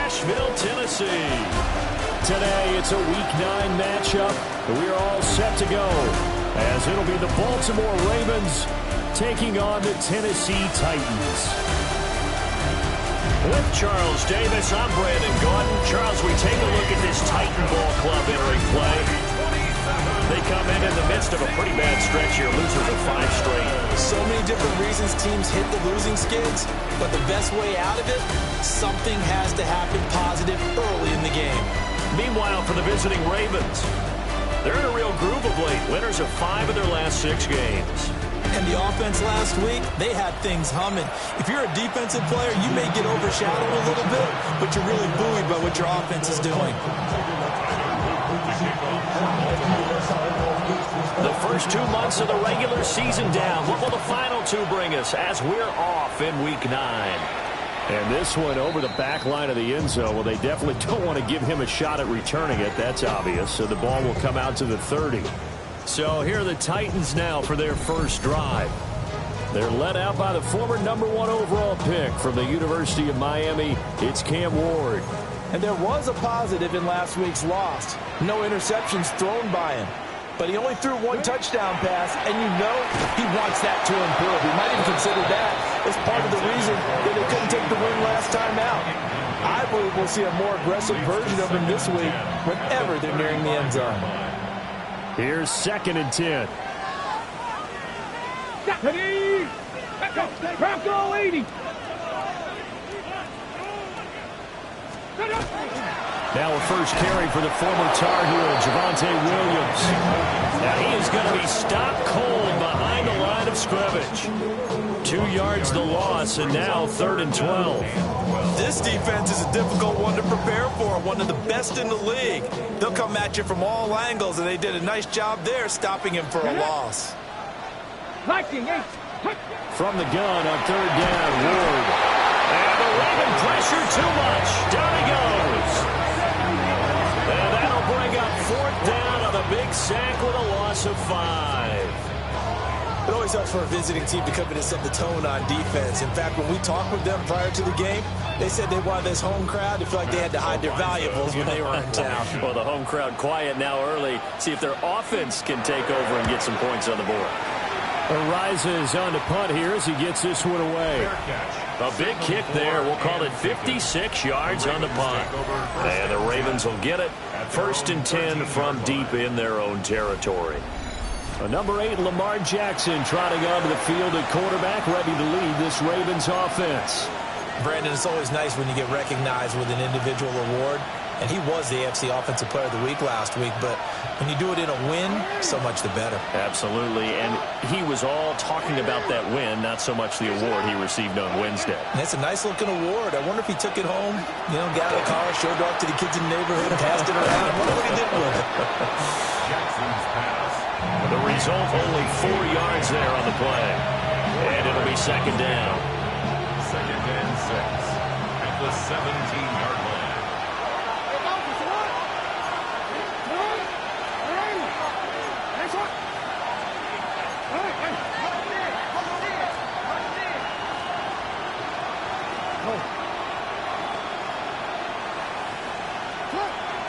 Nashville, Tennessee. Today, it's a Week 9 matchup. We are all set to go, as it'll be the Baltimore Ravens taking on the Tennessee Titans. With Charles Davis, I'm Brandon Gaudin. Charles, we take a look at this Titan ball club entering play. They come in the midst of a pretty bad stretch here, losers of 5 straight. So many different reasons teams hit the losing skids, but the best way out of it, something has to happen positive early in the game. Meanwhile, for the visiting Ravens, they're in a real groove of late. Winners of 5 of their last 6 games. And the offense last week, they had things humming. If you're a defensive player, you may get overshadowed a little bit, but you're really buoyed by what your offense is doing. The first 2 months of the regular season down. What will the final 2 bring us as we're off in Week 9? And this one over the back line of the end zone. Well, they definitely don't want to give him a shot at returning it. That's obvious. So the ball will come out to the 30. So here are the Titans now for their first drive. They're led out by the former #1 overall pick from the University of Miami. It's Cam Ward. And there was a positive in last week's loss. No interceptions thrown by him. But he only threw 1 touchdown pass, and you know he wants that to improve. He might even consider that as part of the reason that they couldn't take the win last time out. I believe we'll see a more aggressive version of him this week whenever they're nearing the end zone. Here's 2nd and 10. Go 80. Now a first carry for the former Tar Heel, Javonte Williams. Now he is going to be stopped cold behind the line of scrimmage. 2 yards the loss, and now 3rd and 12. This defense is a difficult one to prepare for, one of the best in the league. They'll come at you from all angles, and they did a nice job there stopping him for a loss. From the gun on 3rd down, Ward. And the Raven pressure too much. Down he goes. And that'll bring up 4th down on a big sack with a loss of 5. It always helps for a visiting team to come in and set the tone on defense. In fact, when we talked with them prior to the game, they said they wanted this home crowd to feel like they had to hide their valuables when they were in town. Well, the home crowd quiet now early. See if their offense can take over and get some points on the board. Arises on the punt here as he gets this one away. A big kick there. We'll call it 56 yards on the punt. And the Ravens will get it. 1st and 10 from deep in their own territory. Number 8, Lamar Jackson, trotting onto the field at quarterback, ready to lead this Ravens offense. Brandon, it's always nice when you get recognized with an individual award. And he was the AFC Offensive Player of the Week last week. But when you do it in a win, so much the better. Absolutely. And he was all talking about that win, not so much the award he received on Wednesday. And it's a nice-looking award. I wonder if he took it home, you know, got out of the car, showed it off to the kids in the neighborhood, passed it around. I wonder what he did with it. The result, only 4 yards there on the play. And it'll be 2nd down. 2nd and 6 at the 17-yard line.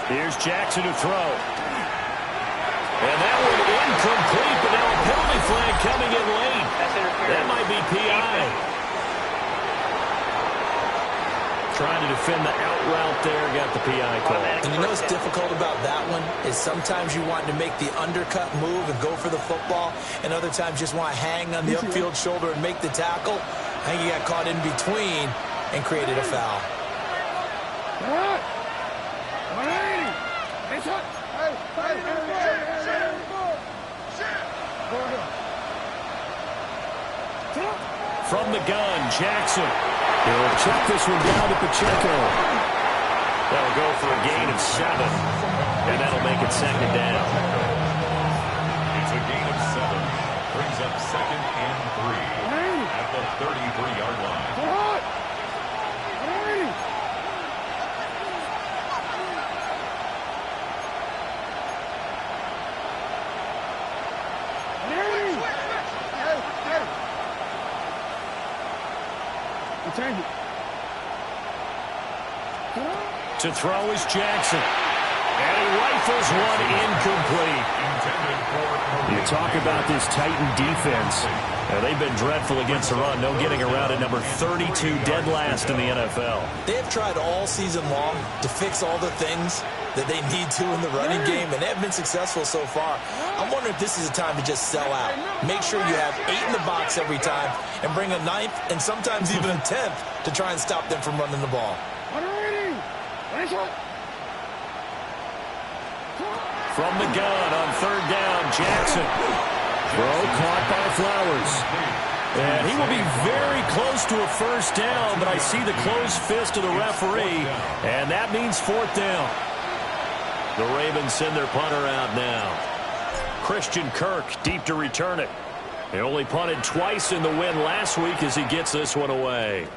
Here's Jackson to throw. And that one incomplete, but now a penalty flag coming in late. That might be PI. Trying to defend the out route there, got the PI call. And you know what's difficult about that one is sometimes you want to make the undercut move and go for the football, and other times just want to hang on the upfield shoulder and make the tackle. I think he got caught in between and created a foul. From the gun, Jackson. He'll check this one down to Pacheco. That'll go for a gain of 7. And that'll make it 2nd down. It's a gain of 7. Brings up 2nd and 3 at the 33-yard line. Change it. To throw is Jackson. And he rifles one incomplete. You talk about this Titan defense. They've been dreadful against the run. No getting around at number 32, dead last in the NFL. They have tried all season long to fix all the things that they need to in the running game, and they have been successful so far. I'm wondering if this is a time to just sell out. Make sure you have 8 in the box every time and bring a 9th and sometimes even a 10th to try and stop them from running the ball. From the gun on 3rd down, Jackson. Throw caught by Flowers. And he will be very close to a 1st down, but I see the closed fist of the referee, and that means 4th down. The Ravens send their punter out now. Christian Kirk deep to return it. He only punted twice in the win last week as he gets this one away.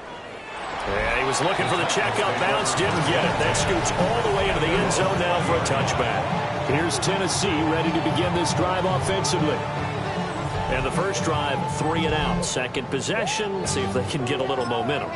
And he was looking for the checkout bounce, didn't get it. That scoots all the way into the end zone now for a touchback. Here's Tennessee ready to begin this drive offensively. And the first drive, 3 and out. Second possession, see if they can get a little momentum.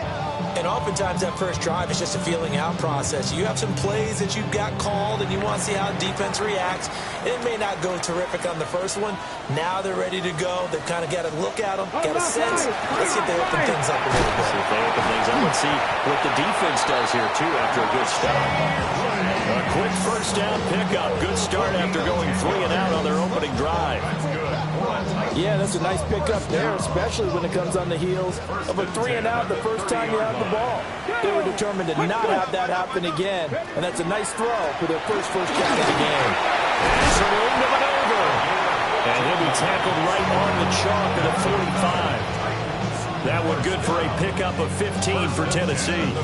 And oftentimes that first drive is just a feeling out process. You have some plays that you've got called and you want to see how defense reacts. It may not go terrific on the first one. Now they're ready to go. They've kind of got to look at them, got a sense. Let's see if they open things up a little bit. See if they open things up. Let's see what the defense does here, too, after a good start. A quick first down pickup. Good start after going 3 and out on their opening drive. Yeah, that's a nice pickup there, especially when it comes on the heels of a 3 and out the first time you have the ball. They were determined to not have that happen again, and that's a nice throw for their first down of the game. There's a room to maneuver. And he'll be tackled right on the chalk at a 45. That one good for a pickup of 15 for Tennessee.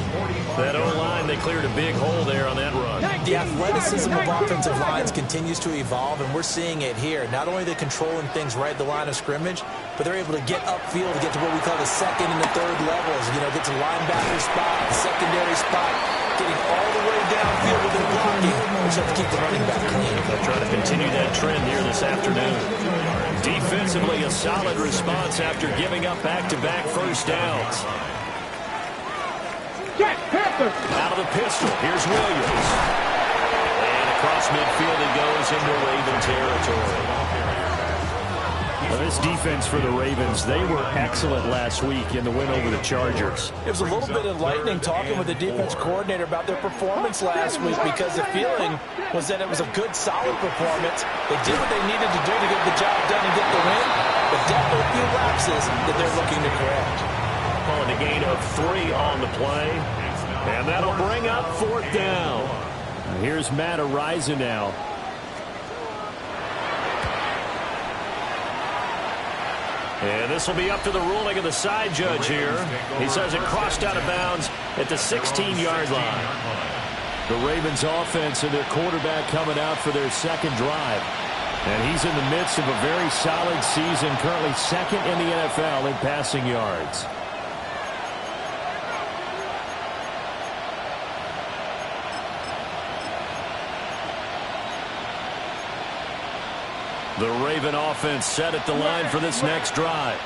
That O-line, they cleared a big hole there on that run. The athleticism of offensive lines continues to evolve, and we're seeing it here. Not only are they controlling things right at the line of scrimmage, but they're able to get upfield to get to what we call the 2nd and the 3rd levels. You know, get to linebacker spot, the secondary spot, getting all the way downfield with their blocking, which have to keep the running back clean. They'll try to continue that trend here this afternoon. Defensively, a solid response after giving up back-to-back first downs. Out of the pistol, here's Williams. And across midfield it goes into Raven territory. Well, this defense for the Ravens, they were excellent last week in the win over the Chargers. It was a little bit enlightening talking with the defense coordinator about their performance last week, because the feeling was that it was a good, solid performance. They did what they needed to do to get the job done and get the win, but definitely a few lapses that they're looking to correct. Calling a gain of 3 on the play, and that'll bring up 4th down. Here's Matt Ariza now. And this will be up to the ruling of the side judge here. He says it crossed out of bounds at the 16-yard line. The Ravens offense and their quarterback coming out for their second drive. And he's in the midst of a very solid season, currently 2nd in the NFL in passing yards. The Raven offense set at the line for this next drive.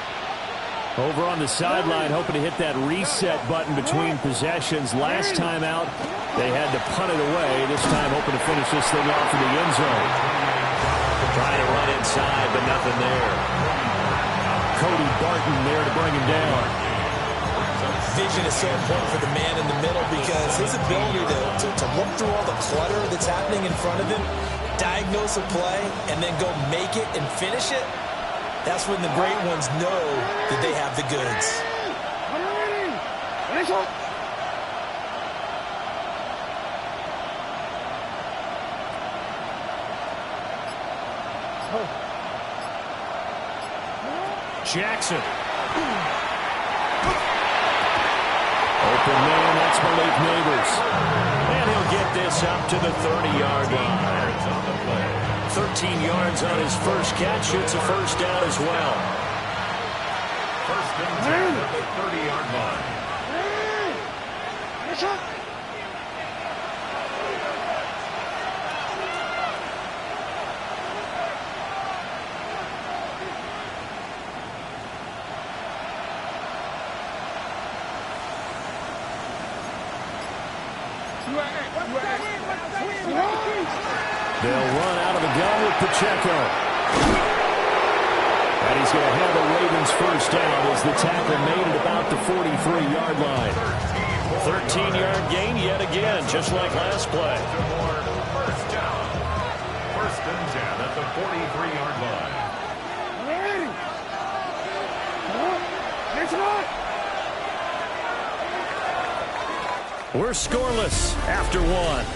Over on the sideline, hoping to hit that reset button between possessions. Last time out, they had to punt it away. This time, hoping to finish this thing off in the end zone. Trying to run inside, but nothing there. Cody Barton there to bring him down. Vision is so important for the man in the middle, because his ability to look through all the clutter that's happening in front of him, diagnose a play, and then go make it and finish it, that's when the great ones know that they have the goods. Jackson. Open man, that's Malik Neighbors. And he'll get this up to the 30-yard line. 13 yards on his first catch. It's a first down as well. First and 10 at the 30-yard line. They'll run out of the gun with Pacheco. And he's going to have the Ravens first down as the tackle made at about the 43-yard line. 13-yard gain yet again, just like last play. First down. First and 10 at the 43-yard line. We're scoreless after one.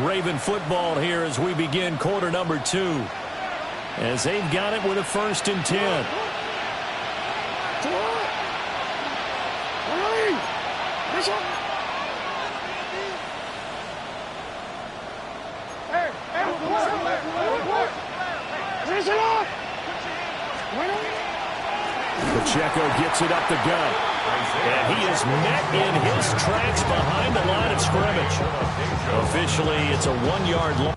Raven football here as we begin quarter number 2. As they've got it with a 1st and 10. Pacheco gets it up the gut. And he is met in his tracks behind the line of scrimmage. Officially, it's a 1-yard line.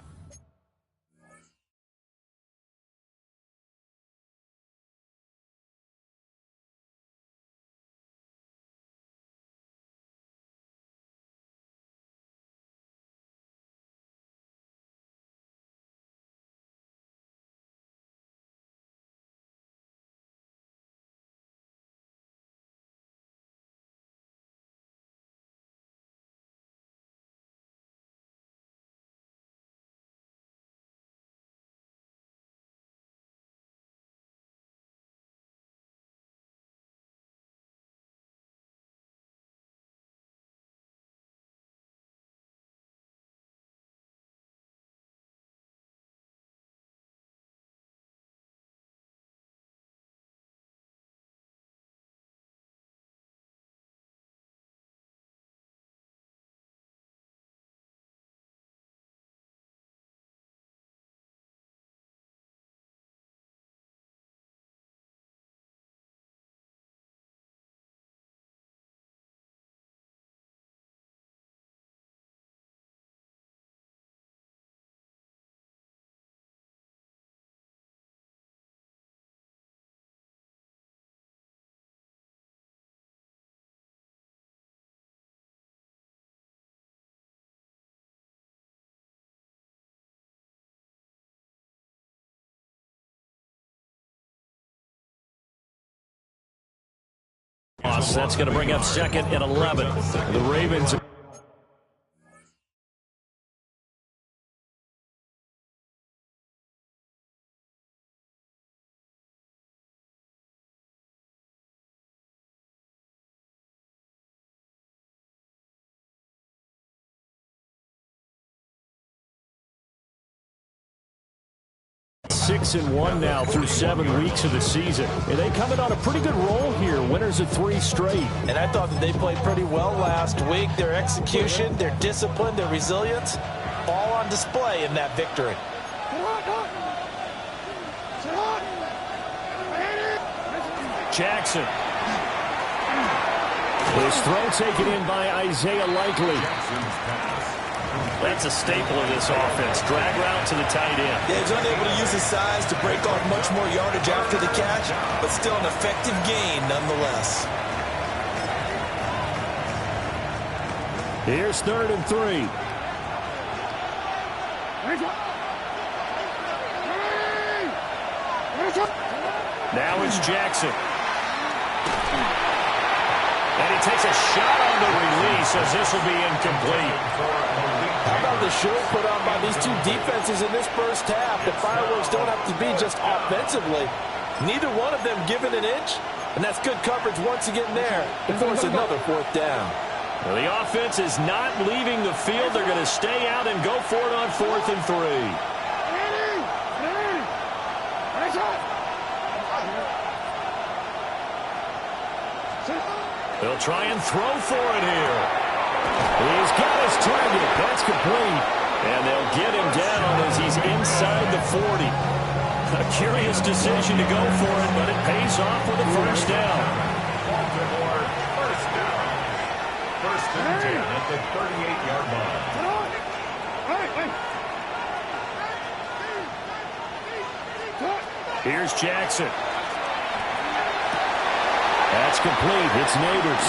That's going to bring up 2nd and 11. The Ravens. Six and 1 now through 7 weeks of the season. And they coming on a pretty good roll here. Winners of 3 straight. And I thought that they played pretty well last week. Their execution, their discipline, their resilience, all on display in that victory. Jackson. His throw taken in by Isaiah Likely. That's a staple of this offense. Drag route to the tight end. Yeah, he's unable to use his size to break off much more yardage after the catch, but still an effective gain nonetheless. Here's 3rd and 3. Now it's Jackson. And he takes a shot on the release as this will be incomplete. How about the show put on by these two defenses in this first half? The fireworks don't have to be just offensively. Neither one of them given an inch, and that's good coverage once again there to force another 4th down. Well, the offense is not leaving the field. They're going to stay out and go for it on 4th and 3. They'll try and throw for it here. He's got his target. That's complete. And they'll get him down as he's inside the 40. A curious decision to go for it, but it pays off with a first down. Baltimore, first down. 1st and 10 at the 38-yard line. Here's Jackson. That's complete. It's Neighbors.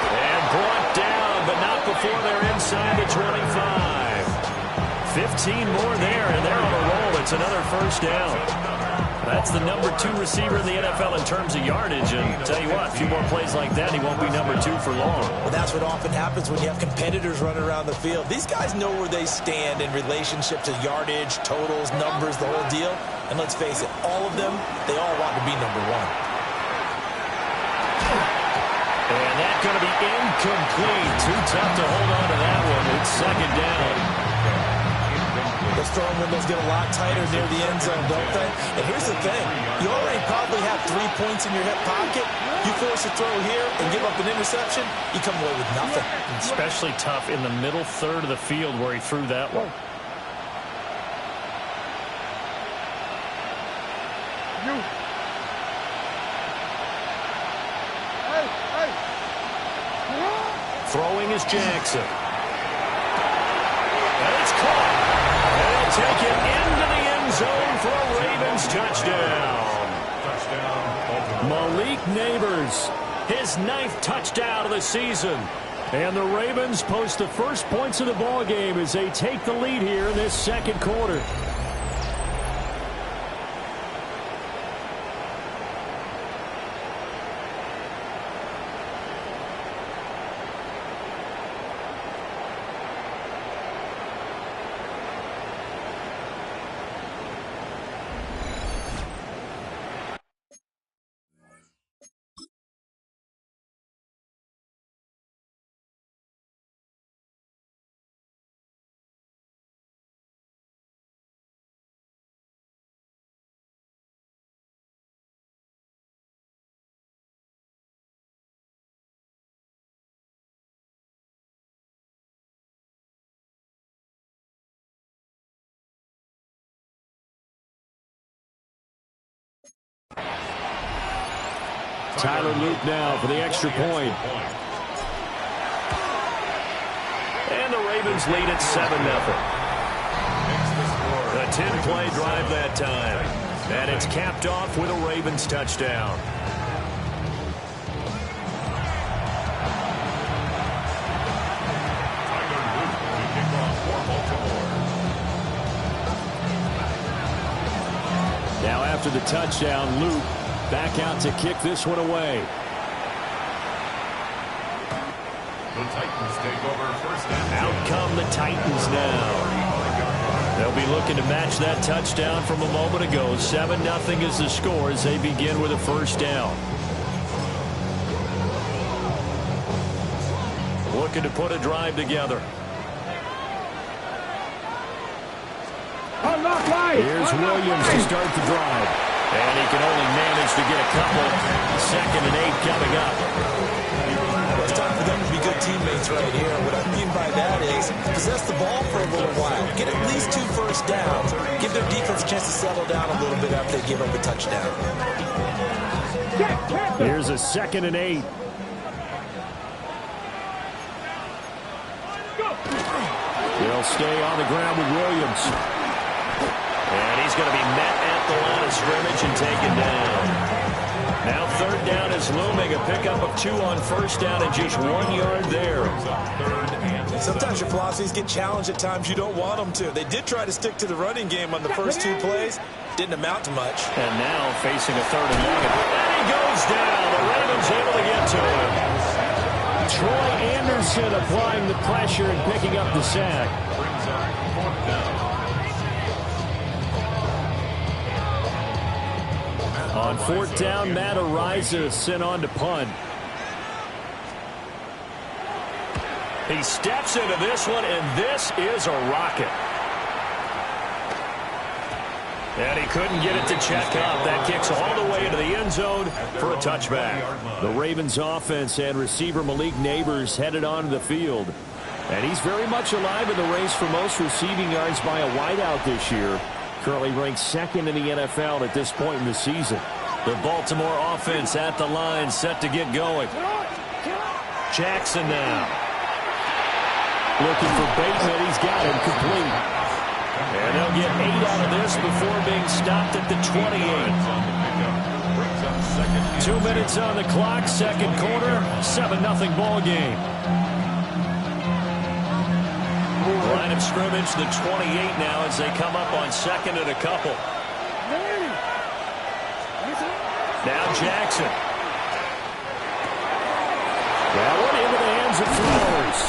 And brought down, but not before they're inside the 25. 15 more there, and they're on a roll. It's another first down. That's the number 2 receiver in the NFL in terms of yardage. And tell you what, a few more plays like that, he won't be number 2 for long. Well, that's what often happens when you have competitors running around the field. These guys know where they stand in relationship to yardage, totals, numbers, the whole deal. And let's face it, all of them, they all want to be number 1. And that's going to be incomplete. Too tough to hold on to that one. It's second down. Those throwing windows get a lot tighter near the end zone, don't they? And here's the thing. You already probably have 3 points in your hip pocket. You force a throw here and give up an interception, you come away with nothing. Especially tough in the middle third of the field where he threw that one. Throwing is Jackson. And it's caught. They'll take it into the end zone for a Ravens touchdown. Malik Neighbors, his 9th touchdown of the season. And the Ravens post the first points of the ball game as they take the lead here in this second quarter. Tyler Luke now for the extra point. And the Ravens lead at 7-0. A 10-play drive that time. And it's capped off with a Ravens touchdown. Now after the touchdown, Luke back out to kick this one away. The Titans take over first and Out come the Titans now. They'll be looking to match that touchdown from a moment ago. 7-0 is the score as they begin with a first down. Looking to put a drive together. Here's Williams to start the drive. And he can only manage to get a couple. 2nd and 8 coming up. It's time for them to be good teammates right here. What I mean by that is possess the ball for a little while. Get at least 2 first downs. Give their defense a chance to settle down a little bit after they give up a touchdown. Here's a 2nd and 8. They'll stay on the ground with Williams. And he's going to be met at the line of scrimmage and taken down. Now 3rd down is looming. A pickup of 2 on first down and just 1 yard there. Sometimes your philosophies get challenged at times you don't want them to. They did try to stick to the running game on the first 2 plays. Didn't amount to much. And now facing a 3rd and 1. And he goes down. The Ravens able to get to him. Troy Anderson applying the pressure and picking up the sack. On 4th down, Matt Ariza sent on to punt. He steps into this one, and this is a rocket. And he couldn't get it to check up. That kicks all the way into the end zone for a touchback. The Ravens offense and receiver Malik Neighbors headed onto the field. And he's very much alive in the race for most receiving yards by a wideout this year. Currently ranked 2nd in the NFL at this point in the season. The Baltimore offense at the line, set to get going. Jackson now. Looking for Bateman. He's got him complete. And they'll get 8 out of this before being stopped at the 28. 2 minutes on the clock, second quarter, 7-0 ball game. Line of scrimmage, the 28 now as they come up on second and a couple. Now Jackson. That one into the hands of Flowers.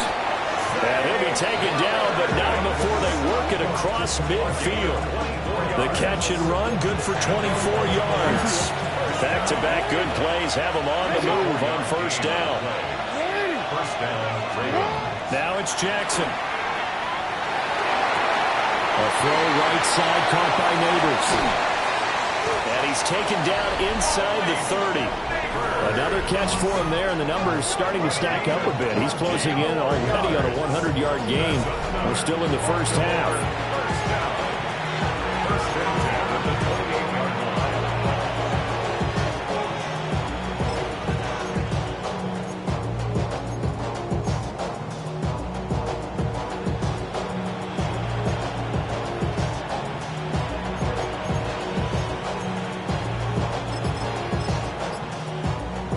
And he'll be taken down, but not before they work it across midfield. The catch and run, good for 24 yards. Back-to-back good plays have them on the move on first down. Now it's Jackson. A throw right side caught by Neighbors. And he's taken down inside the 30. Another catch for him there, and the numbers starting to stack up a bit. He's closing in already on a 100-yard game. We're still in the first half.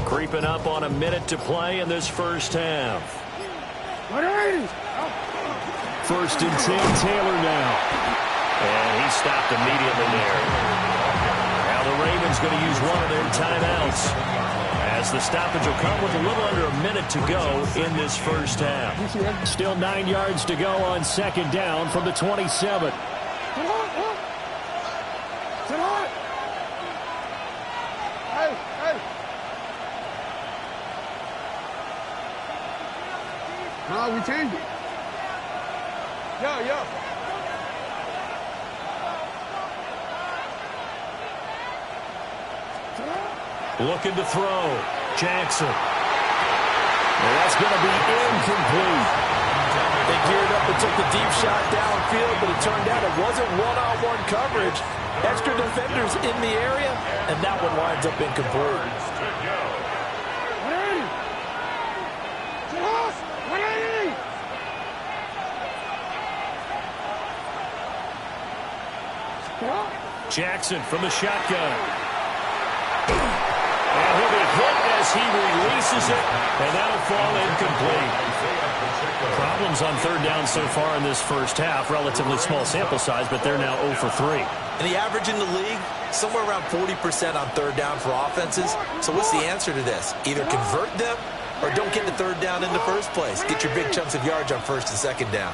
Creeping up on a minute to play in this first half. First and 10, Taylor now. And he stopped immediately there. Now the Ravens going to use one of their timeouts, as the stoppage will come with a little under a minute to go in this first half. Still 9 yards to go on second down from the 27. No, we changed it. Yo. Looking to throw. Jackson. And that's going to be incomplete. They geared up and took the deep shot downfield, but it turned out it wasn't one-on-one coverage. Extra defenders in the area, and that one winds up incomplete. Jackson from the shotgun. And he'll be hit as he releases it, and that'll fall incomplete. Problems on third down so far in this first half. Relatively small sample size, but they're now 0 for 3. And the average in the league, somewhere around 40% on third down for offenses. So what's the answer to this? Either convert them or don't get the third down in the first place. Get your big chunks of yards on first and second down.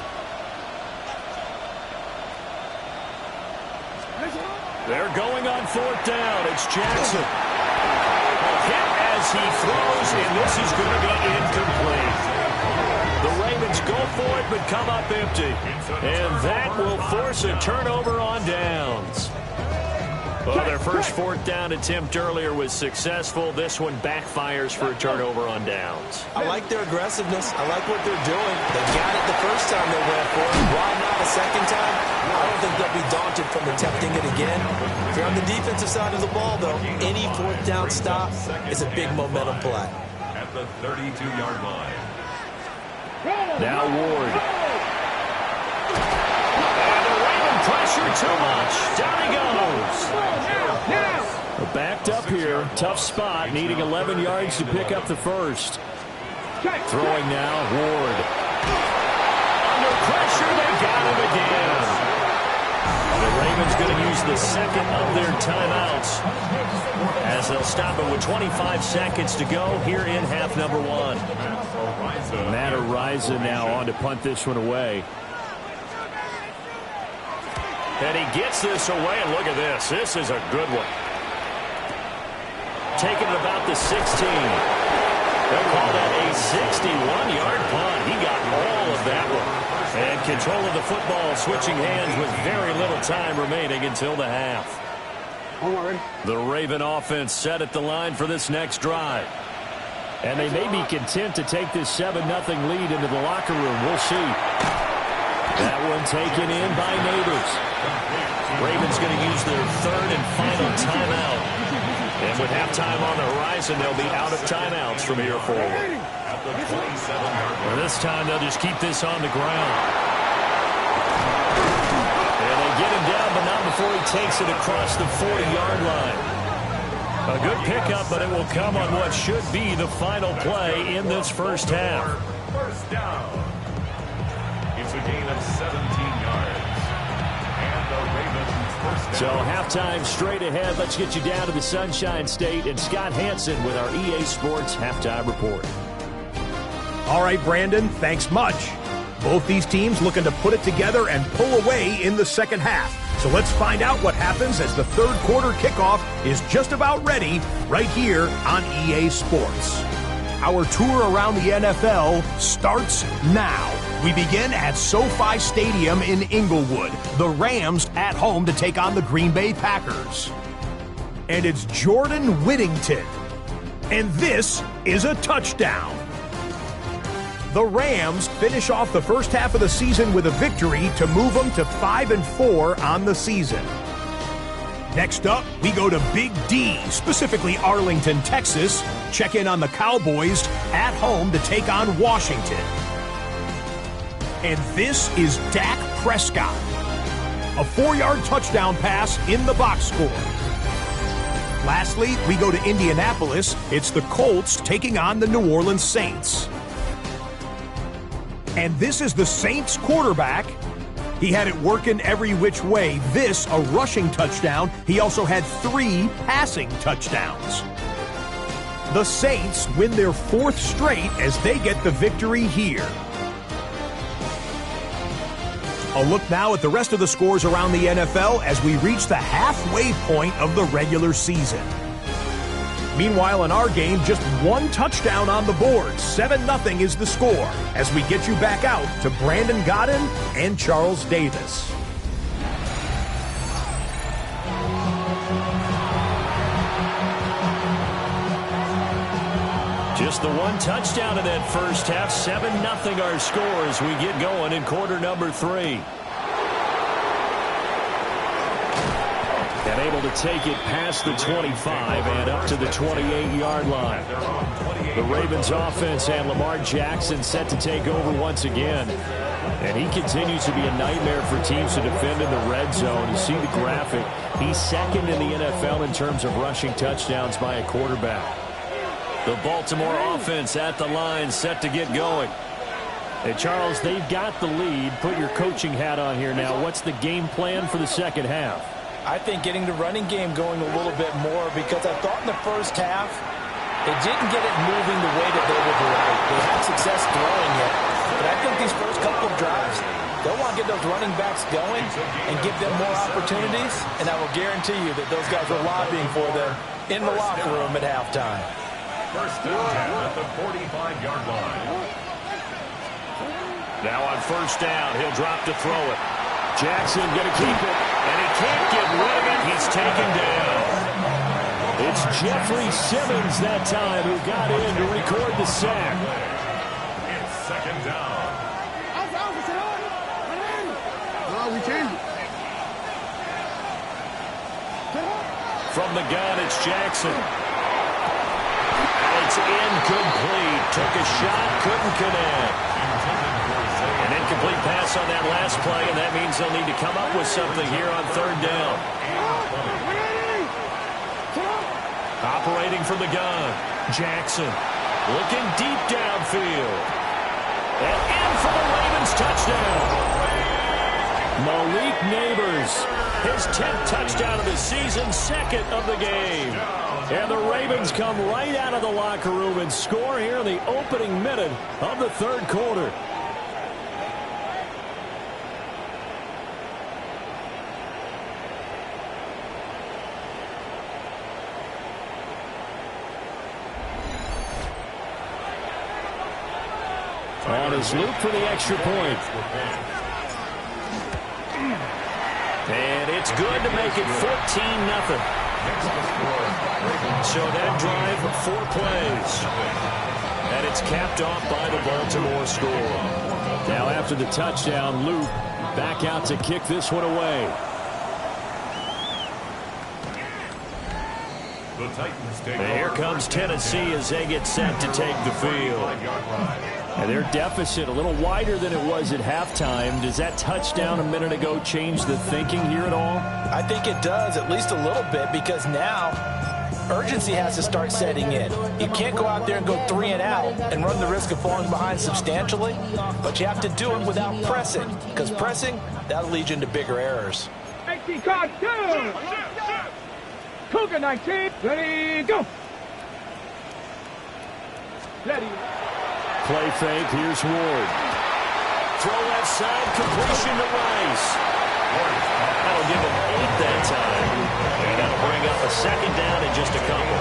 They're going on fourth down. It's Jackson. Hit as he throws, and this is going to be incomplete. The Ravens go for it, but come up empty. And that will force a turnover on downs. Well, their first fourth down attempt earlier was successful. This one backfires for a turnover on downs. I like their aggressiveness. I like what they're doing. They got it the first time they went for it. Why not a second time? I don't think they'll be daunted from attempting it again. If you're on the defensive side of the ball, though, any fourth down stop is a big momentum play. At the 32-yard line. Now Ward. And the Raven pressure too much. Down he goes. Backed up here. Tough spot. Needing 11 yards to pick up the first. Throwing now. Ward. Under pressure. They got him again. The Ravens going to use the second of their timeouts, as they'll stop it with 25 seconds to go here in half number one. Matt Ariza now on to punt this one away. And he gets this away, and look at this. This is a good one. Taking it about the 16. They'll call that a 61-yard punt. He got all of that one. And control of the football, switching hands with very little time remaining until the half. The Raven offense set at the line for this next drive. And they may be content to take this 7-0 lead into the locker room. We'll see. That one taken in by Neighbors. Ravens going to use their third and final timeout. And with halftime on the horizon, they'll be out of timeouts from here forward. Well, this time they'll just keep this on the ground. And they get him down, but not before he takes it across the 40-yard line. A good pickup, but it will come on what should be the final play in this first half. First down. It's a gain of 17 yards. And the Ravens first down. So halftime straight ahead. Let's get you down to the Sunshine State and Scott Hansen with our EA Sports Halftime Report. All right, Brandon, thanks much. Both these teams looking to put it together and pull away in the second half. So let's find out what happens as the third quarter kickoff is just about ready right here on EA Sports. Our tour around the NFL starts now. We begin at SoFi Stadium in Inglewood. The Rams at home to take on the Green Bay Packers. And it's Jordan Whittington. And this is a touchdown. The Rams finish off the first half of the season with a victory to move them to 5-4 on the season. Next up, we go to Big D, specifically Arlington, Texas. Check in on the Cowboys at home to take on Washington. And this is Dak Prescott. A 4-yard touchdown pass in the box score. Lastly, we go to Indianapolis. It's the Colts taking on the New Orleans Saints. And this is the Saints quarterback. He had it working every which way. This, a rushing touchdown. He also had 3 passing touchdowns. The Saints win their 4th straight as they get the victory here. A look now at the rest of the scores around the NFL as we reach the halfway point of the regular season. Meanwhile, in our game, just 1 touchdown on the board. 7-0 is the score as we get you back out to Brandon Godden and Charles Davis. Just the 1 touchdown in that first half. 7-0 our score as we get going in quarter number 3. And able to take it past the 25 and up to the 28-yard line. The Ravens offense and Lamar Jackson set to take over once again. And he continues to be a nightmare for teams to defend in the red zone. You see the graphic. He's second in the NFL in terms of rushing touchdowns by a quarterback. The Baltimore offense at the line set to get going. Hey, Charles, they've got the lead. Put your coaching hat on here now. What's the game plan for the second half? I think getting the running game going a little bit more because I thought in the first half they didn't get it moving the way that they would like. They had success throwing it. But I think these first couple of drives, they'll want to get those running backs going and give them more opportunities. And I will guarantee you that those guys are lobbying for them in the locker room at halftime. First down at the 45-yard line. Now on first down, he'll drop to throw it. Jackson going to keep it, and he can't get rid of it. He's taken down. It's Jeffrey Simmons that time who got in to record the sack. It's second down. We changed it. From the gun, it's Jackson. And it's incomplete. Took a shot, couldn't connect. An incomplete pass on that last play, and that means they'll need to come up with something here on third down. Operating from the gun, Jackson looking deep downfield. And in for the Ravens touchdown. Malik Neighbors, his 10th touchdown of the season, 2nd of the game. And the Ravens come right out of the locker room and score here in the opening minute of the third quarter. On his loop for the extra point. And it's good to make it 14-0. So that drive, 4 plays. And it's capped off by the Baltimore score. Now after the touchdown, Luke back out to kick this one away. And here comes Tennessee as they get set to take the field. And their deficit a little wider than it was at halftime. Does that touchdown a minute ago change the thinking here at all? I think it does, at least a little bit, because now urgency has to start setting in. You can't go out there and go 3 and out and run the risk of falling behind substantially, but you have to do it without pressing, because pressing, that'll lead you into bigger errors. 19 card, two. Cougar 19, ready, go. Ready. Play fake, here's Ward. Throw left side, completion to Rice. That'll give him 8 that time. And that'll bring up a second down in just a couple.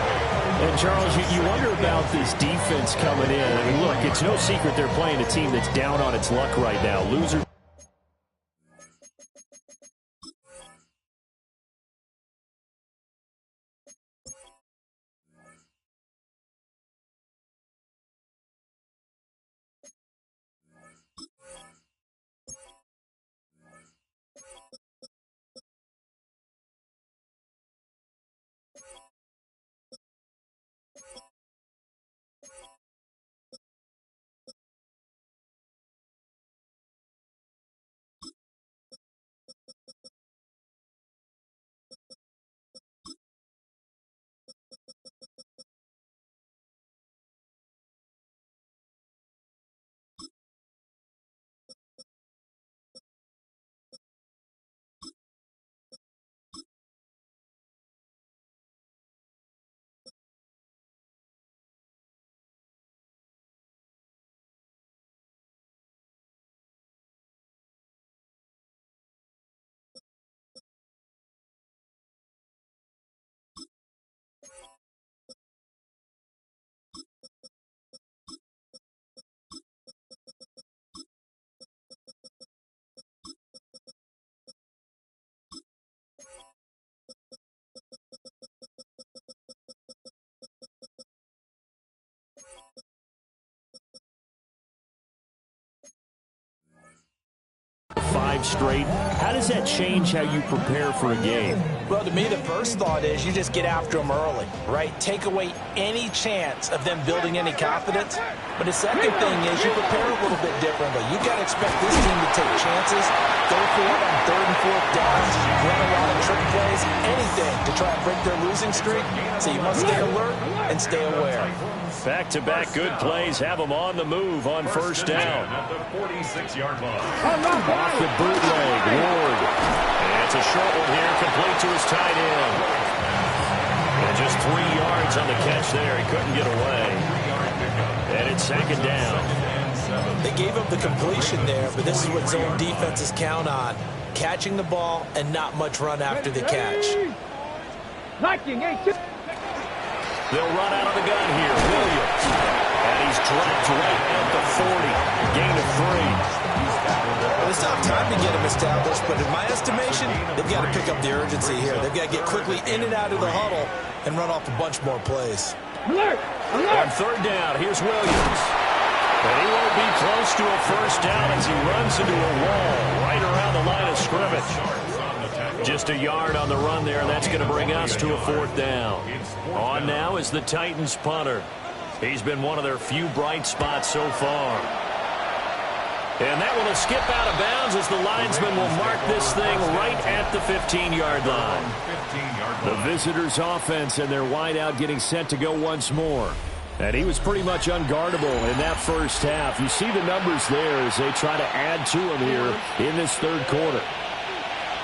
And, Charles, you wonder about this defense coming in. I mean, look, it's no secret they're playing a team that's down on its luck right now. Loser. Five straight. How does that change how you prepare for a game? Well, to me, the first thought is you just get after them early, right? Take away any chance of them building any confidence. But the second thing is you prepare a little bit differently. You got to expect this team to take chances, go for it on 3rd and 4th downs, run a lot of trick plays, anything to try and break their losing streak. So you must stay alert and stay aware. Back-to-back good plays have them on the move on first down. At the 46-yard line. Off the bootleg, Ward. And it's a short one here, complete to his tight end. And just 3 yards on the catch there. He couldn't get away. And it's second down. They gave up the completion there, but this is what zone defenses count on. Catching the ball and not much run after the catch. They'll run out of the gun here. Williams. And he's dropped right at the 40. Gain of 3. Well, they still have time to get him established, but in my estimation, they've got to pick up the urgency here. They've got to get quickly in and out of the huddle and run off a bunch more plays. Alert! On third down, here's Williams. And he won't be close to a first down as he runs into a wall right around the line of scrimmage. Just a yard on the run there, and that's going to bring us to a 4th down. On now is the Titans punter. He's been one of their few bright spots so far. And that one will skip out of bounds as the linesman will mark this thing right at the 15-yard line. The visitors' offense and their wideout getting set to go once more. And he was pretty much unguardable in that first half. You see the numbers there as they try to add to him here in this third quarter.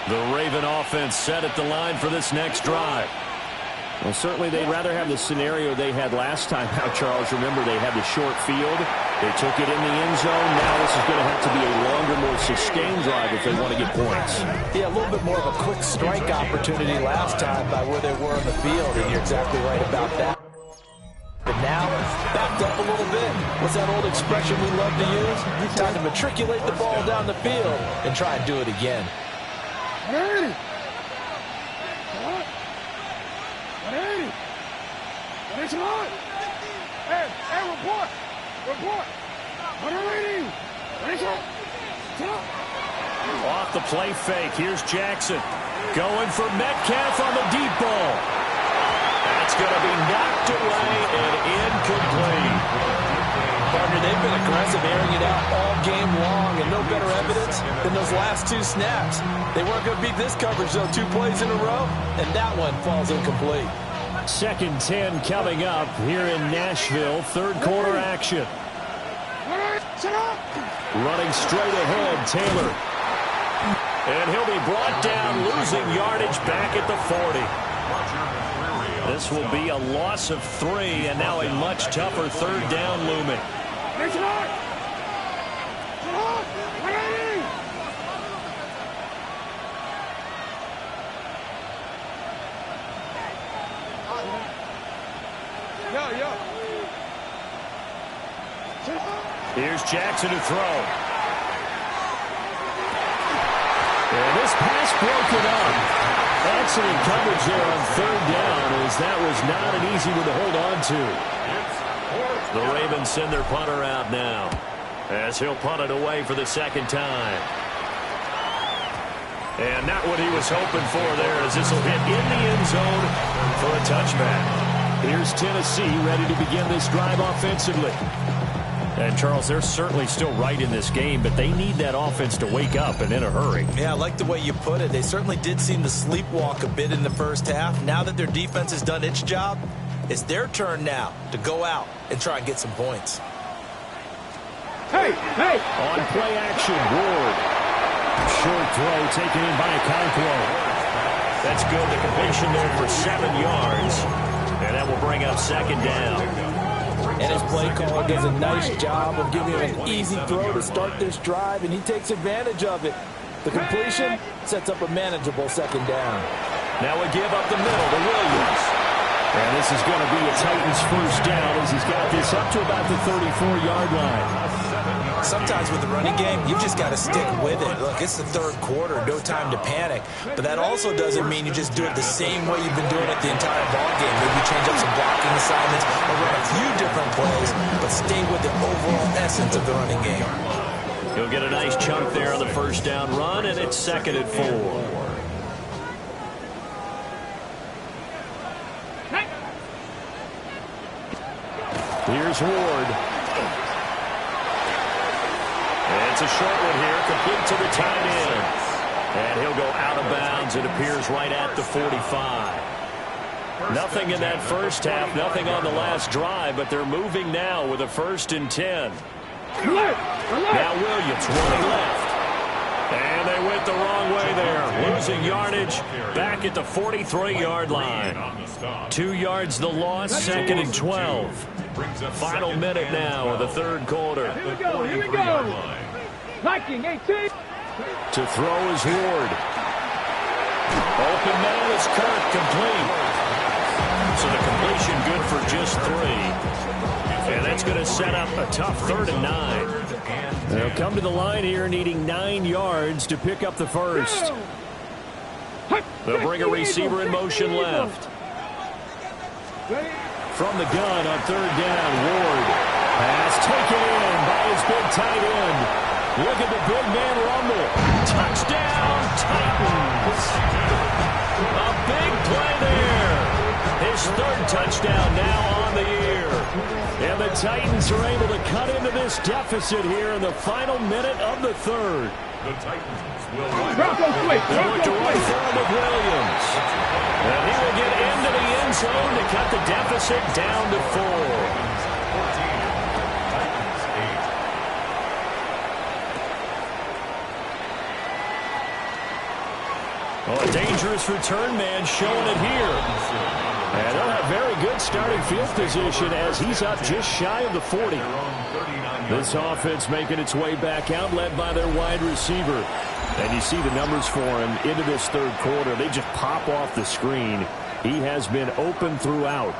The Raven offense set at the line for this next drive. Well, certainly they'd rather have the scenario they had last time out, Charles. Remember, they had the short field. They took it in the end zone. Now this is going to have to be a longer, more sustained drive if they want to get points. Yeah, a little bit more of a quick strike opportunity last time by where they were on the field, and you're exactly right about that. But now, backed up a little bit. What's that old expression we love to use? Time to matriculate the ball down the field and try and do it again. Ready! It's on! Hey, report! Report! Off the play fake, here's Jackson. Going for Metcalf on the deep ball. That's going to be knocked away and incomplete. Partner, they've been aggressive, airing it out all game long, and no better evidence than those last 2 snaps. They weren't going to beat this coverage, though, 2 plays in a row, and that one falls incomplete. Second 10 coming up here in Nashville. Third quarter action. Running straight ahead, Taylor. And he'll be brought down, losing yardage back at the 40. This will be a loss of 3, and now a much tougher third down looming. Here's Jackson to throw. And this pass broken up. Excellent coverage there on third down, as that was not an easy one to hold on to. The Ravens send their punter out now, as he'll punt it away for the second time. And not what he was hoping for there, as this will hit in the end zone for a touchback. Here's Tennessee ready to begin this drive offensively. And, Charles, they're certainly still right in this game, but they need that offense to wake up and in a hurry. Yeah, I like the way you put it. They certainly did seem to sleepwalk a bit in the first half. Now that their defense has done its job, it's their turn now to go out and try and get some points. Hey! On play action, Ward. Short throw taken in by Okonkwo. That's good. The completion there for 7 yards. And that will bring up second down. And his play caller does a nice job of giving him an easy throw to start this drive, and he takes advantage of it. The completion sets up a manageable second down. Now we give up the middle to Williams. And this is going to be a Titans first down, as he's got this up to about the 34-yard line. Sometimes with the running game, you've just got to stick with it. Look, it's the third quarter, no time to panic. But that also doesn't mean you just do it the same way you've been doing it the entire ball game. Maybe change up some blocking assignments or run a few different plays, but stay with the overall essence of the running game. He'll get a nice chunk there on the first down run, and it's second and 4. Here's Ward. And it's a short one here, complete to the tight end. And he'll go out of bounds. It appears right at the 45. Nothing in that first half, nothing on the last drive, but they're moving now with a 1st and 10. Now Williams running left. And they went the wrong way there, losing yardage back at the 43-yard line. 2 yards the loss, second and 12. Final minute now of the third quarter. Here we go. Viking 18. To throw is Ward. Open man is Kirk, complete. So the completion good for just 3. And that's going to set up a tough 3rd and 9. They'll come to the line here needing 9 yards to pick up the first. They'll bring a receiver in motion left. From the gun on 3rd down, Ward. Pass taken in by his big tight end. Look at the big man rumble. Touchdown, Titans. A big play there. His 3rd touchdown now on the year. And the Titans are able to cut into this deficit here in the final minute of the 3rd. The Titans will They look to run forward with Williams. And he will get into the end zone to cut the deficit down to 4. 14. Titans 8. Oh, a dangerous return man showing it here. And they'll have very good starting field position as he's up just shy of the 40. This offense making its way back out, led by their wide receiver. And you see the numbers for him into this third quarter. They just pop off the screen. He has been open throughout.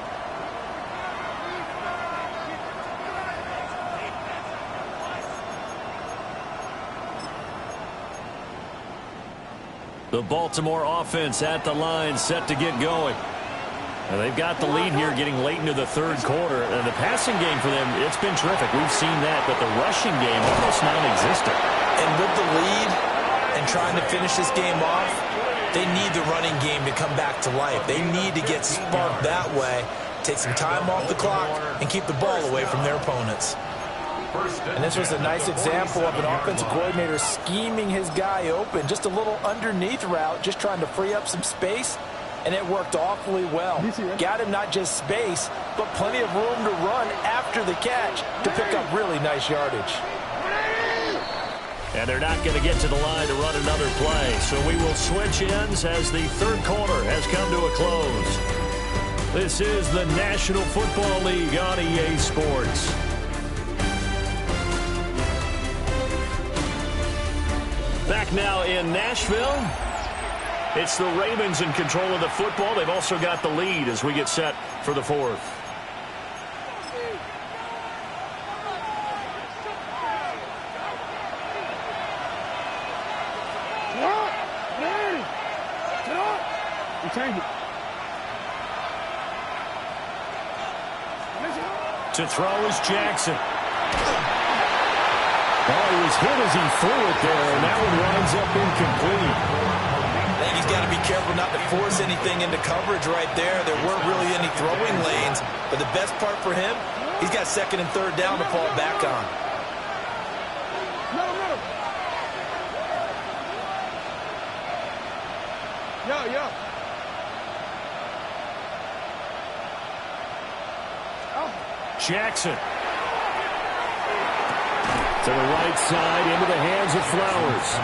The Baltimore offense at the line, set to get going. And they've got the lead here getting late into the third quarter. And the passing game for them, it's been terrific. We've seen that, but the rushing game almost non-existent. And with the lead and trying to finish this game off, they need the running game to come back to life. They need to get sparked that way, take some time off the clock, and keep the ball away from their opponents. And this was a nice example of an offensive coordinator scheming his guy open. Just a little underneath route, just trying to free up some space. and it worked awfully well. Got him not just space, but plenty of room to run after the catch to pick up really nice yardage. And they're not going to get to the line to run another play, so we will switch ends as the third quarter has come to a close. This is the National Football League on EA Sports. Back now in Nashville. It's the Ravens in control of the football. They've also got the lead as we get set for the fourth. To throw is Jackson. Oh, he was hit as he threw it there, and that one winds up incomplete. I think he's got to be careful not to force anything into coverage right there. There weren't really any throwing lanes, but the best part for him, he's got second and third down to fall back on. Yo. Jackson. To the right side, into the hands of Flowers.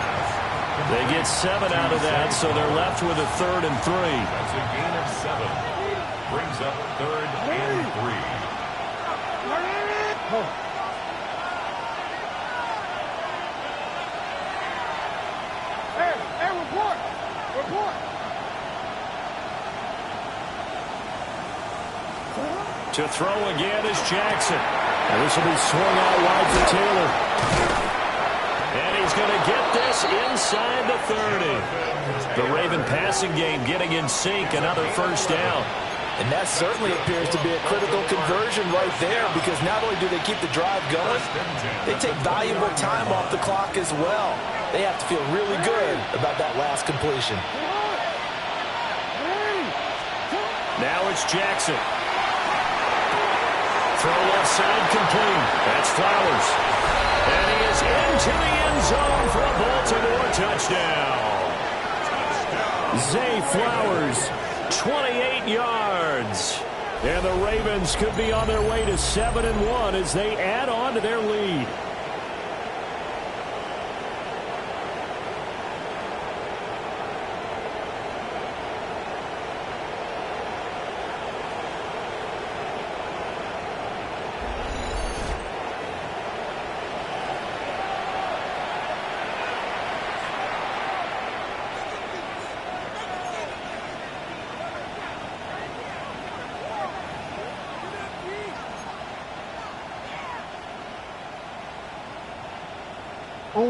They get 7 out of that, so they're left with a 3rd and 3. That's a gain of 7. Brings up 3rd and 3. Hey, report. To throw again is Jackson. And this will be swung out wide for Taylor. And he's going to get this inside the 30. The Raven passing game getting in sync, another first down. And that certainly appears to be a critical conversion right there, because not only do they keep the drive going, they take valuable time off the clock as well. They have to feel really good about that last completion. Now it's Jackson. Throw left side complete. That's Flowers. And he is into the end zone for a Baltimore touchdown. Zay Flowers, 28 yards. And the Ravens could be on their way to 7-1 as they add on to their lead.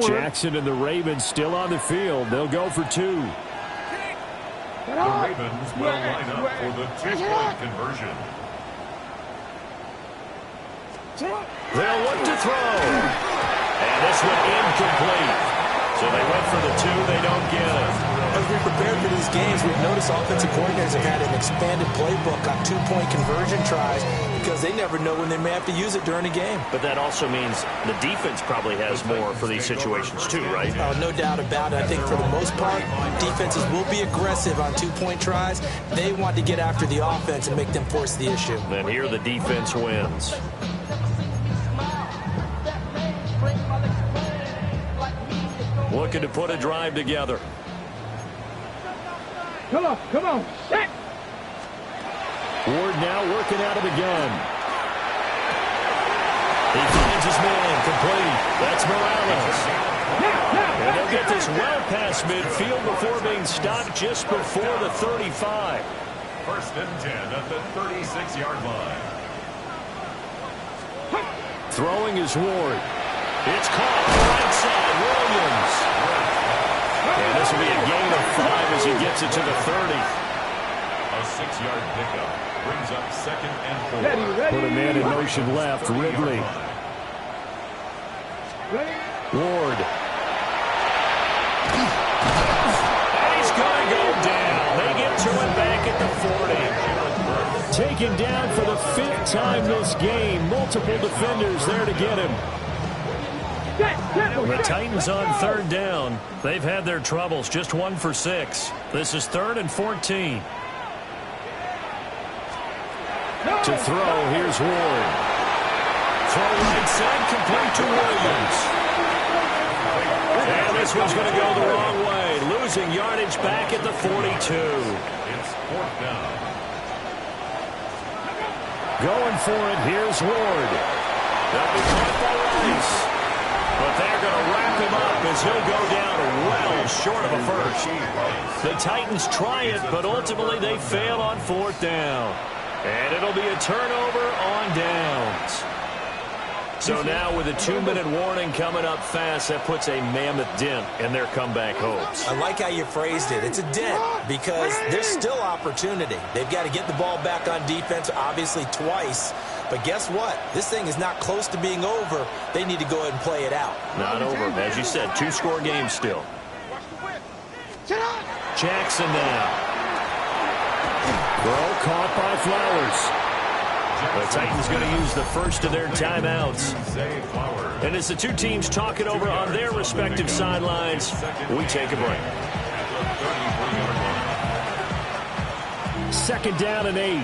Jackson and the Ravens still on the field. They'll go for 2. The Ravens will line up for the 2-point conversion. They'll look to throw. And this one incomplete. So they went for the 2. They don't get it. As we prepared for these games, we've noticed offensive coordinators have had an expanded playbook on 2-point conversion tries because they never know when they may have to use it during a game. But that also means the defense probably has more for these situations too, right? No doubt about it. I think for the most part, defenses will be aggressive on 2-point tries. They want to get after the offense and make them force the issue. And here the defense wins. Looking to put a drive together. Come on. Set. Ward now working out of the gun. He finds his man, complete. That's Morales. And they'll get this well past midfield before being stopped just before the 35. 1st and 10 at the 36-yard line. Throwing is Ward. It's caught on the right side. Williams. And this will be a gain of 5 as he gets it to the 30. A 6-yard pickup brings up 2nd and 4. Put a man in motion left. Ridley. Ward. And he's going to go down. They get to him back at the 40. Taken down for the 5th time this game. Multiple defenders there to get him. The Titans on 3rd down. They've had their troubles. Just 1 for 6. This is 3rd and 14. To throw, here's Ward. Throw right side, complete to Williams. And this one's going to go the wrong way. Losing yardage back at the 42. It's fourth down. Going for it, here's Ward. They'll be caught by Rice. But they're going to wrap him up as he'll go down well short of a first. The Titans try it, but ultimately they fail on fourth down. And it'll be a turnover on downs. So now with a 2-minute warning coming up fast, that puts a mammoth dent in their comeback hopes. I like how you phrased it. It's a dent because there's still opportunity. They've got to get the ball back on defense, obviously twice. But guess what? This thing is not close to being over. They need to go ahead and play it out. Not over. As you said, 2-score game still. Jackson now. Throw caught by Flowers. The Titans going to use the first of their timeouts. And as the two teams talk it over on their respective sidelines, we take a break. 2nd down and 8.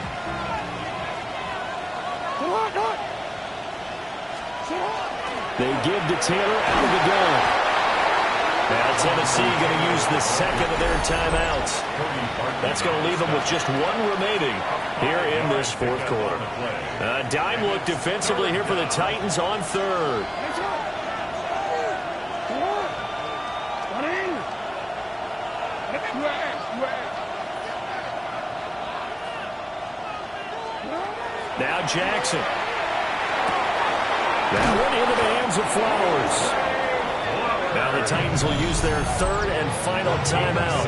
They give to Taylor out of the gun. Now Tennessee going to use the second of their timeouts. That's going to leave them with just one remaining here in this fourth quarter. A dime look defensively here for the Titans on third. Now Jackson. That one into the hands of Flowers. Now the Titans will use their third and final timeout.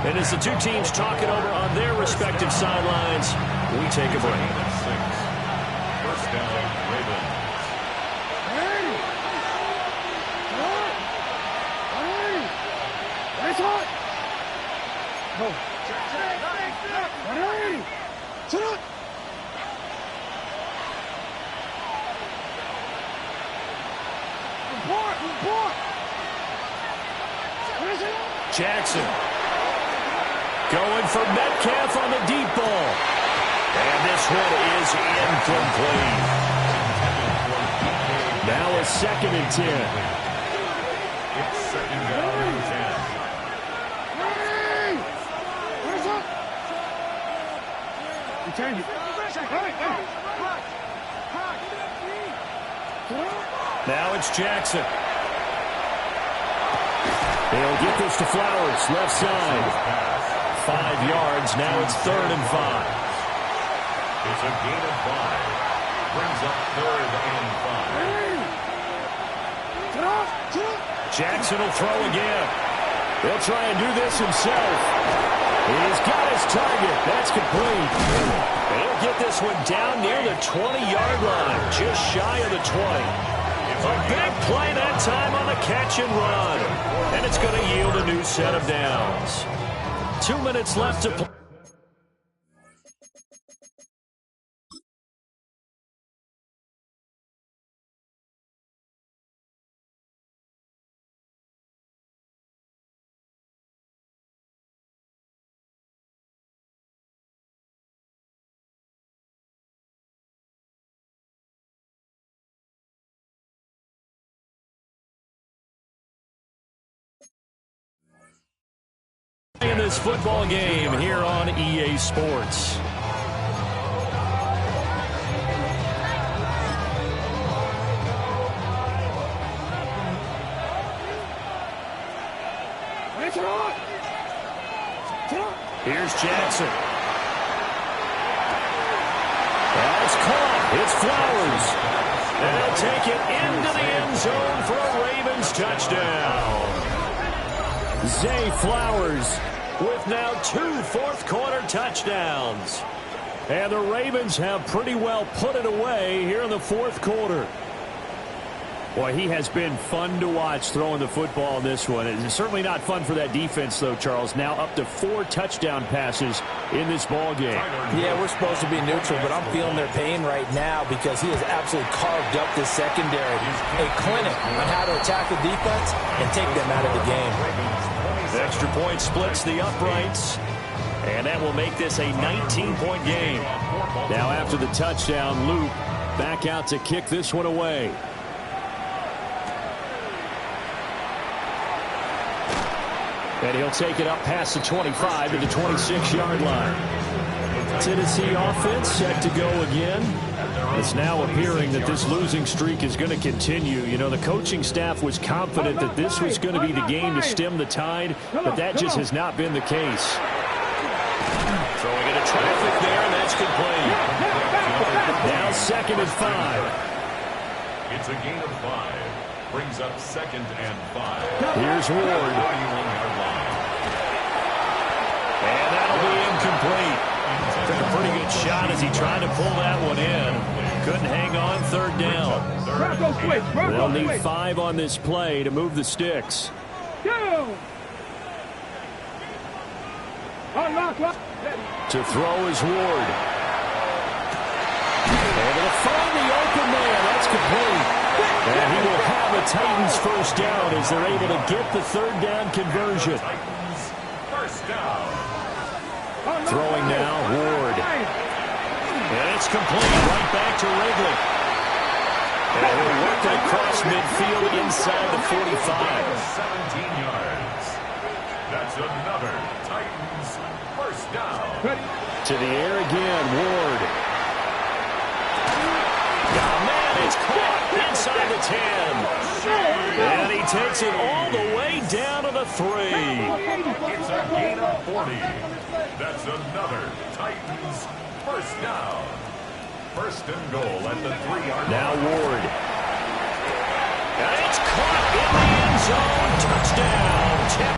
And as the two teams talk it over on their respective sidelines, we take a break. First down, Ravens. Jackson going for Metcalf on the deep ball. And this one is incomplete. Now a 2nd and 10. It's 2nd down and 10. Now it's Jackson. They'll get this to Flowers, left side. 5 yards, now it's 3rd and 5. It's a gain of 5. Brings up 3rd and 5. Jackson will throw again. He'll try and do this himself. He's got his target. That's complete. And he'll get this one down near the 20-yard line, just shy of the 20. A big play that time on the catch and run. And it's going to yield a new set of downs. 2 minutes left to play. In this football game here on EA Sports. Here's Jackson. That's caught. It's Flowers. And they'll take it into the end zone for a Ravens touchdown. Zay Flowers with now 2 fourth-quarter touchdowns. And the Ravens have pretty well put it away here in the fourth quarter. Boy, he has been fun to watch throwing the football in this one. It's certainly not fun for that defense, though, Charles. Now up to 4 touchdown passes in this ball game. Yeah, we're supposed to be neutral, but I'm feeling their pain right now because he has absolutely carved up this secondary. A clinic on how to attack the defense and take them out of the game. The extra point splits the uprights. And that will make this a 19-point game. Now after the touchdown, Luke back out to kick this one away. And he'll take it up past the 25 to the 26-yard line. Tennessee offense set to go again. It's now appearing that this losing streak is going to continue. You know, the coaching staff was confident that this was going to be the game to stem the tide, but that just has not been the case. Throwing into traffic there, and that's complete. Now 2nd and 5. It's a gain of 5. Brings up 2nd and 5. Here's Ward. And that'll be incomplete. Took a pretty good shot as he tried to pull that one in. Couldn't hang on 3rd down. They'll need 5 on this play to move the sticks. To throw is Ward. Able to find the open man. That's complete. And he will have a Titans first down as they're able to get the 3rd down conversion. First down. Throwing now, Ward. And it's complete. Right back to Wrigley. And he'll work it across midfield inside the 45. 17 yards. That's another Titans first down. To the air again, Ward. Oh, man, it's caught inside the 10. And he takes it all the way down to the 3. It's a gain of 40. That's another Titans first down. 1st and goal at the 3-yard line. Now Ward. And it's caught in the end zone. Touchdown.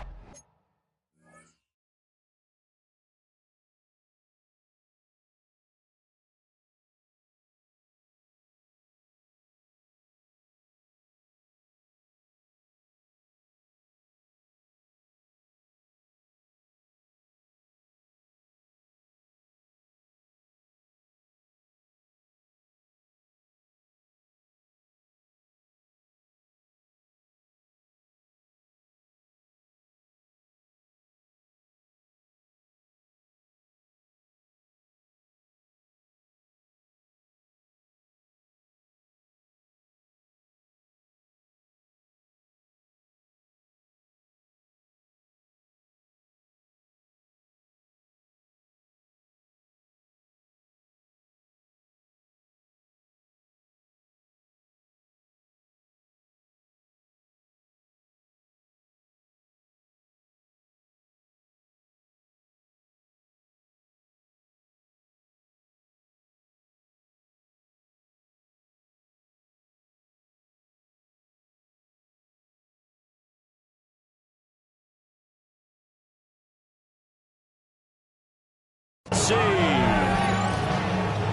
See.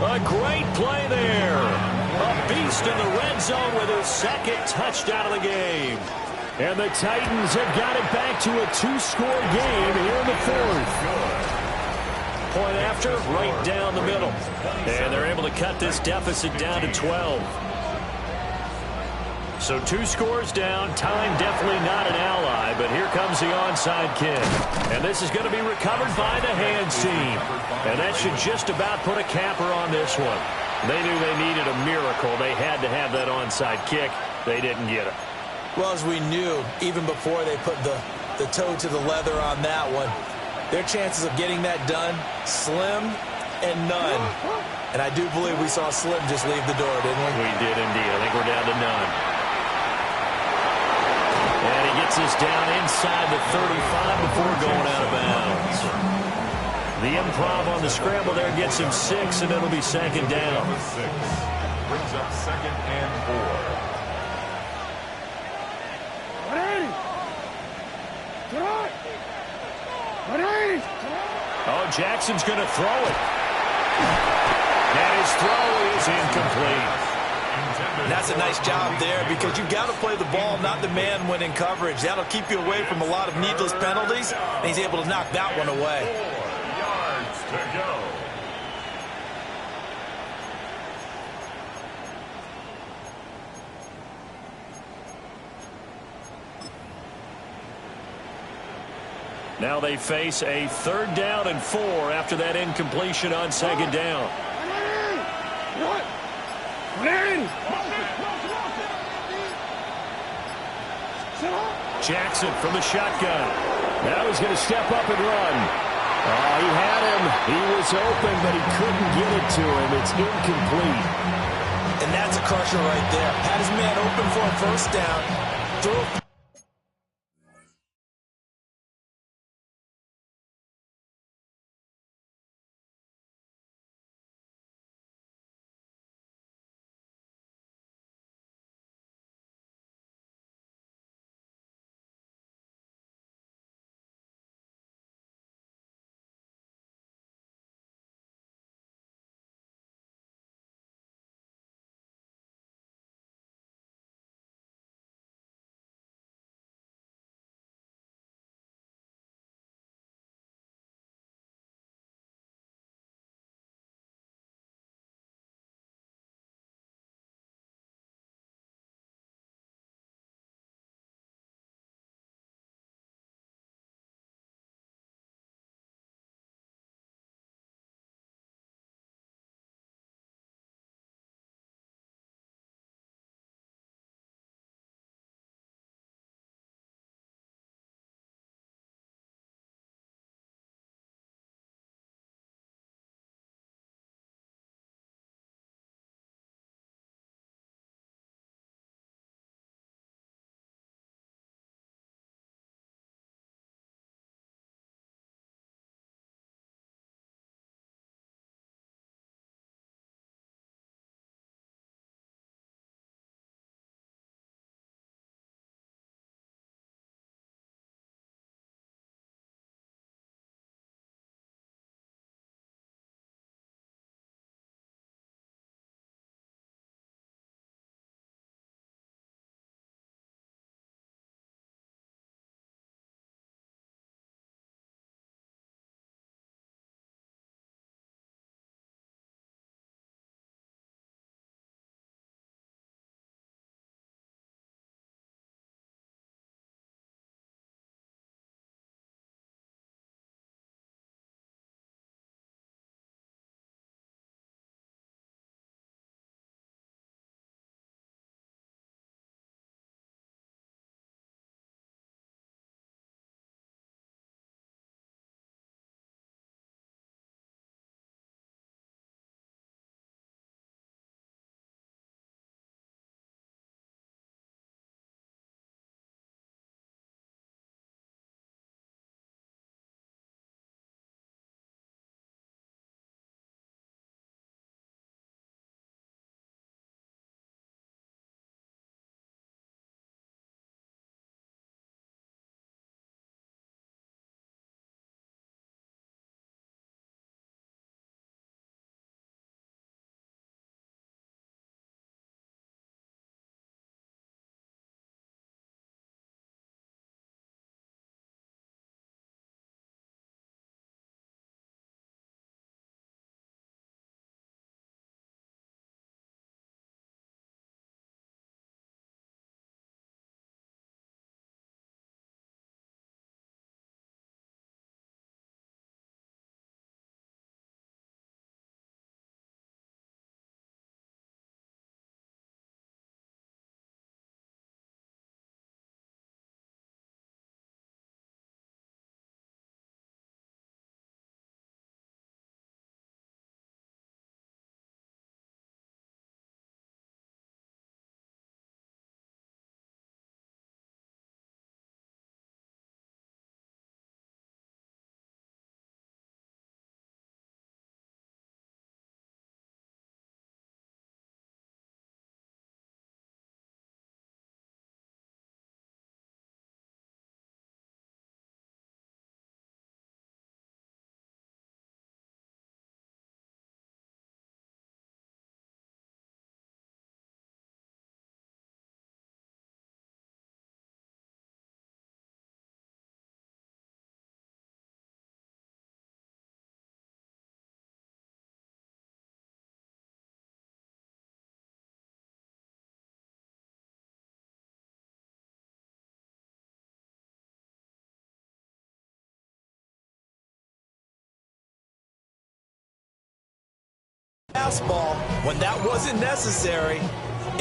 A great play there. A beast in the red zone with his 2nd touchdown of the game. And the Titans have got it back to a 2-score game here in the 4th. Point after, right down the middle. And they're able to cut this deficit down to 12. So 2 scores down. Time definitely not an ally, but here comes the onside kick. And this is going to be recovered by the hands team. And that should just about put a capper on this one. They knew they needed a miracle. They had to have that onside kick. They didn't get it. Well, as we knew, even before they put the toe to the leather on that one, their chances of getting that done, slim and none. And I do believe we saw Slim just leave the door, didn't we? We did indeed. I think we're down to none. And he gets us down inside the 35 before going out of bounds. The improv on the scramble there gets him 6, and it'll be 2nd down. 6. Brings up 2nd and 4. Oh, Jackson's going to throw it. And his throw is incomplete. And that's a nice job there because you've got to play the ball, not the man when in coverage. That'll keep you away from a lot of needless penalties, and he's able to knock that one away. 4 yards to go. Now they face a 3rd down and 4 after that incompletion on 2nd down. Jackson from the shotgun. Now he's going to step up and run. Oh, he had him. He was open, but he couldn't get it to him. It's incomplete. And that's a crusher right there. Had his man open for a 1st down. Threw Fastball, when that wasn't necessary,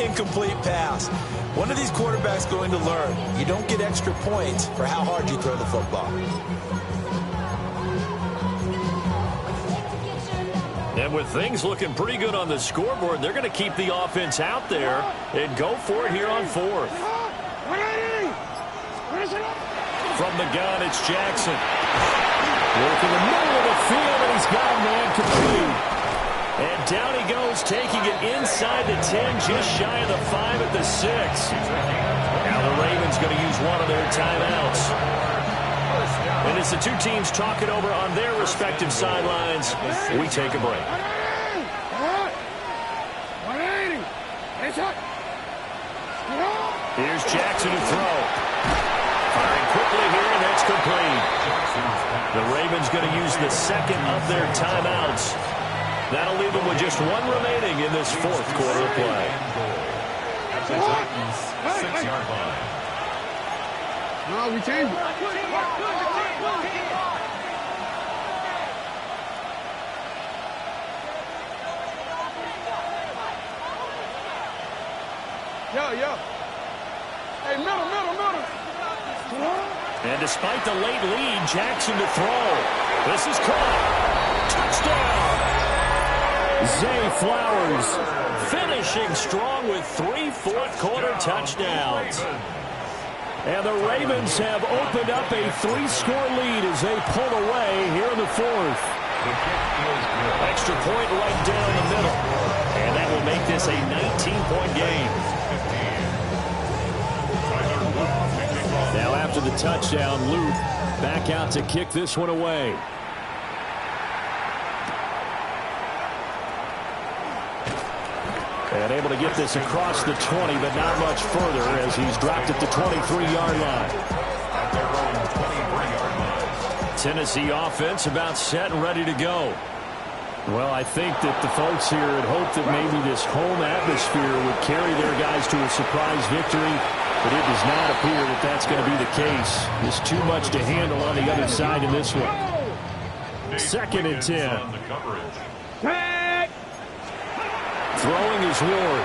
incomplete pass. One of these quarterbacks going to learn, you don't get extra points for how hard you throw the football. And with things looking pretty good on the scoreboard, they're going to keep the offense out there and go for it here on fourth. From the gun, it's Jackson. Working the middle of the field, and he's got a man complete. And down he goes, taking it inside the 10, just shy of the 5 at the 6. Now the Ravens going to use one of their timeouts. And as the two teams talk it over on their respective sidelines, we take a break. Here's Jackson to throw. Firing quickly here, and that's complete. The Ravens going to use the second of their timeouts. That'll leave them with just one remaining in this fourth quarter of play. At the Titans' 6-yard line. No, we changed it. Yo. Hey, middle. And despite the late lead, Jackson to throw. This is caught. Touchdown! Zay Flowers finishing strong with 3 fourth-quarter touchdowns. And the Ravens have opened up a 3-score lead as they pull away here in the fourth. Extra point right down the middle. And that will make this a 19-point game. Now after the touchdown, Luke back out to kick this one away. And able to get this across the 20, but not much further as he's dropped at the 23-yard line. Tennessee offense about set and ready to go. Well, I think that the folks here had hoped that maybe this home atmosphere would carry their guys to a surprise victory, but it does not appear that that's going to be the case. There's too much to handle on the other side in this one. 2nd and 10. Throwing is Ward.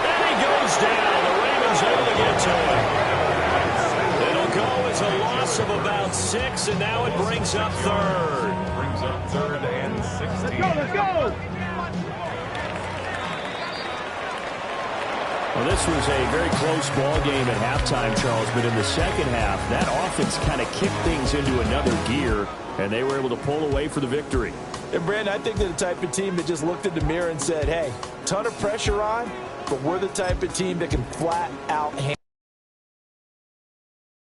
And he goes down. The Ravens able to get to him. It'll go as a loss of about 6, and now it brings up 3rd. Brings up 3rd and 16. Let's go! Well, this was a very close ball game at halftime, Charles, but in the second half, that offense kind of kicked things into another gear, and they were able to pull away for the victory. And, Brandon, I think they're the type of team that just looked in the mirror and said, hey, ton of pressure on, but we're the type of team that can flat out handle